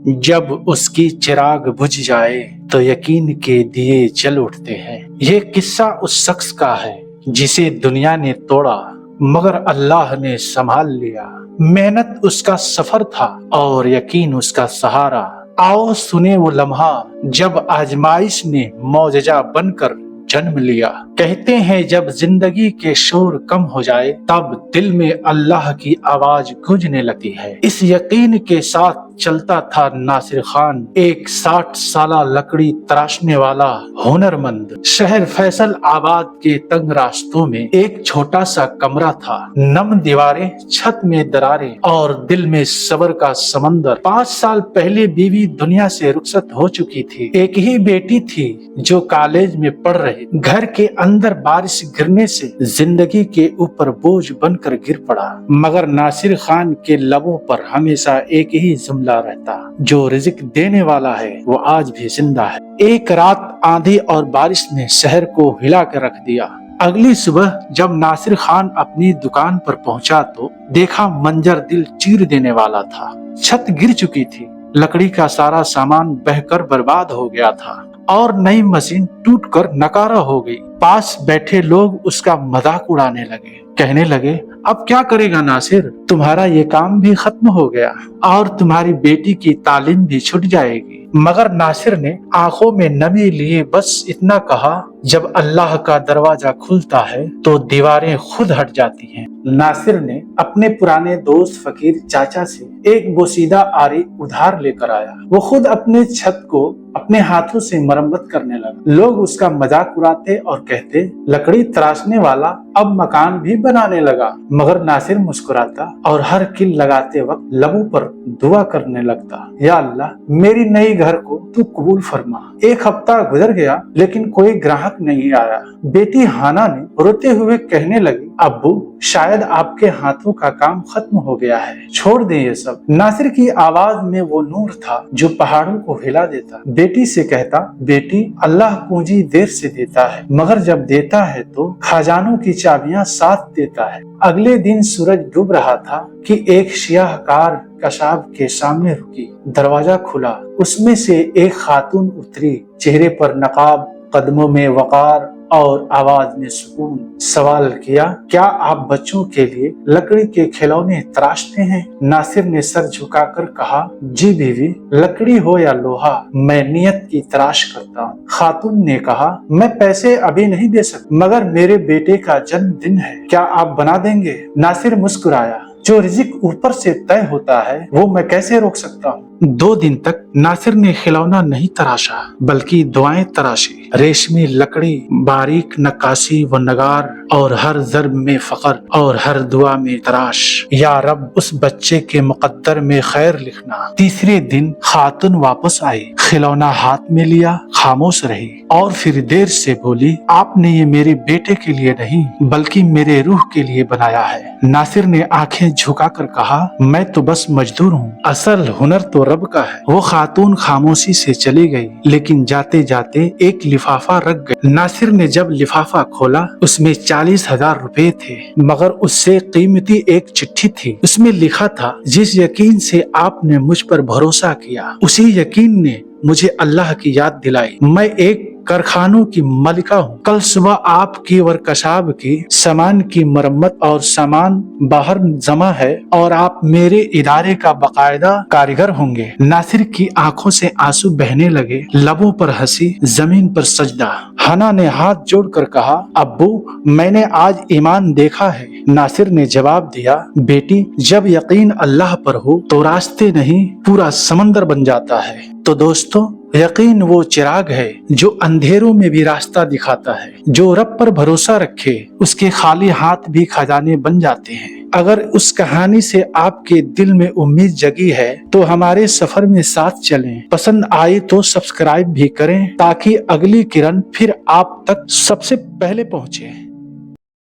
جب اس کی چراغ بجھ جائے تو یقین کے دیے جل اٹھتے ہیں۔ یہ قصہ اس شخص کا ہے جسے دنیا نے توڑا مگر اللہ نے سنبھال لیا۔ محنت اس کا سفر تھا اور یقین اس کا سہارا۔ آؤ سنیں وہ لمحہ جب آزمائش نے معجزہ بن کر جنم لیا۔ کہتے ہیں جب زندگی کے شور کم ہو جائے تب دل میں اللہ کی آواز گونجنے لگتی ہے۔ اس یقین کے ساتھ چلتا تھا ناصر خان، ایک 60 سالہ لکڑی تراشنے والا ہنرمند۔ شہر فیصل آباد کے تنگ راستوں میں ایک چھوٹا سا کمرہ تھا، نم دیواریں، چھت میں دراریں اور دل میں صبر کا سمندر۔ 5 سال پہلے بیوی دنیا سے رخصت ہو چکی تھی، ایک ہی بیٹی تھی جو کالج میں پڑھ رہی۔ گھر کے اندر بارش گرنے سے زندگی کے اوپر بوجھ بن کر گر پڑا، مگر ناصر خان کے لبوں پر ہمیشہ ایک ہی جملہ رہتا، جو رزق دینے والا ہے وہ آج بھی زندہ ہے۔ ایک رات آندھی اور بارش نے شہر کو ہلا کے رکھ دیا۔ اگلی صبح جب ناصر خان اپنی دکان پر پہنچا تو دیکھا منظر دل چیر دینے والا تھا۔ چھت گر چکی تھی، لکڑی کا سارا سامان بہہ کر برباد ہو گیا تھا اور نئی مشین ٹوٹ کر نکارہ ہو گئی۔ پاس بیٹھے لوگ اس کا مذاق اڑانے لگے، کہنے لگے اب کیا کرے گا ناصر، تمہارا یہ کام بھی ختم ہو گیا اور تمہاری بیٹی کی تعلیم بھی چھٹ جائے گی۔ مگر ناصر نے آنکھوں میں نمی لیے بس اتنا کہا، جب اللہ کا دروازہ کھلتا ہے تو دیواریں خود ہٹ جاتی ہیں۔ ناصر نے اپنے پرانے دوست فقیر چاچا سے ایک بوسیدہ آری ادھار لے کر آیا۔ وہ خود اپنے چھت کو اپنے ہاتھوں سے مرمت کرنے لگا۔ لوگ اس کا مذاق اڑاتے اور کہتے لکڑی تراشنے والا اب مکان بھی بنانے لگا، مگر ناصر مسکراتا اور ہر کل لگاتے وقت لبوں پر دعا کرنے لگتا، یا اللہ میری نئی گھر کو تو قبول فرما۔ ایک ہفتہ گزر گیا لیکن کوئی گراہک نہیں آیا۔ بیٹی ہانا نے روتے ہوئے کہنے لگی، ابو شاید آپ کے ہاتھوں کا کام ختم ہو گیا ہے، چھوڑ دیں یہ سب۔ ناصر کی آواز میں وہ نور تھا جو پہاڑوں کو ہلا دیتا۔ بیٹی سے کہتا، بیٹی اللہ پونجی دیر سے دیتا ہے مگر جب دیتا ہے تو خزانوں کی چابیاں ساتھ دیتا ہے۔ اگلے دن سورج ڈوب رہا تھا کہ ایک سیاہ کار کساب کے سامنے رکی۔ دروازہ کھلا، اس میں سے ایک خاتون اتری، چہرے پر نقاب، قدموں میں وقار اور آواز میں سکون۔ سوال کیا، کیا آپ بچوں کے لیے لکڑی کے کھلونے تراشتے ہیں؟ ناصر نے سر جھکا کر کہا، جی بیوی، لکڑی ہو یا لوہا میں نیت کی تلاش کرتا ہوں۔ خاتون نے کہا، میں پیسے ابھی نہیں دے سکتا مگر میرے بیٹے کا جنم دن ہے، کیا آپ بنا دیں گے؟ ناصر مسکرایا، جو رزق اوپر سے طے ہوتا ہے وہ میں کیسے روک سکتا ہوں۔ 2 دن تک ناصر نے کھلونا نہیں تراشا بلکہ دعائیں تراشی، ریشمی لکڑی، باریک نقاشی و نگار، اور ہر ضرب میں فخر اور ہر دعا میں تراش، یا رب اس بچے کے مقدر میں خیر لکھنا۔ تیسرے دن خاتون واپس آئی، کھلونا ہاتھ میں لیا، خاموش رہی اور پھر دیر سے بولی، آپ نے یہ میرے بیٹے کے لیے نہیں بلکہ میرے روح کے لیے بنایا ہے۔ ناصر نے آنکھیں جھکا کر کہا، میں تو بس مزدور ہوں، اصل ہنر تو رب کا ہے۔ وہ خاتون خاموشی سے چلی گئی لیکن جاتے جاتے ایک لفافہ رکھ گئی۔ ناصر نے جب لفافہ کھولا اس میں 40,000 روپے تھے، مگر اس سے قیمتی ایک چٹھی تھی۔ اس میں لکھا تھا، جس یقین سے آپ نے مجھ پر بھروسہ کیا اسی یقین نے مجھے اللہ کی یاد دلائی۔ میں ایک کارخانوں کی مالکہ ہوں، کل صبح آپ کی اور کساب کی سامان کی مرمت اور سامان باہر جمع ہے اور آپ میرے ادارے کا باقاعدہ کاریگر ہوں گے۔ ناصر کی آنکھوں سے آنسو بہنے لگے، لبوں پر ہنسی، زمین پر سجدہ۔ ہنا نے ہاتھ جوڑ کر کہا، ابو میں نے آج ایمان دیکھا ہے۔ ناصر نے جواب دیا، بیٹی جب یقین اللہ پر ہو تو راستے نہیں پورا سمندر بن جاتا ہے۔ تو دوستو، یقین وہ چراغ ہے جو اندھیروں میں بھی راستہ دکھاتا ہے۔ جو رب پر بھروسہ رکھے اس کے خالی ہاتھ بھی خزانے بن جاتے ہیں۔ اگر اس کہانی سے آپ کے دل میں امید جگی ہے تو ہمارے سفر میں ساتھ چلیں۔ پسند آئی تو سبسکرائب بھی کریں تاکہ اگلی کرن پھر آپ تک سب سے پہلے پہنچے۔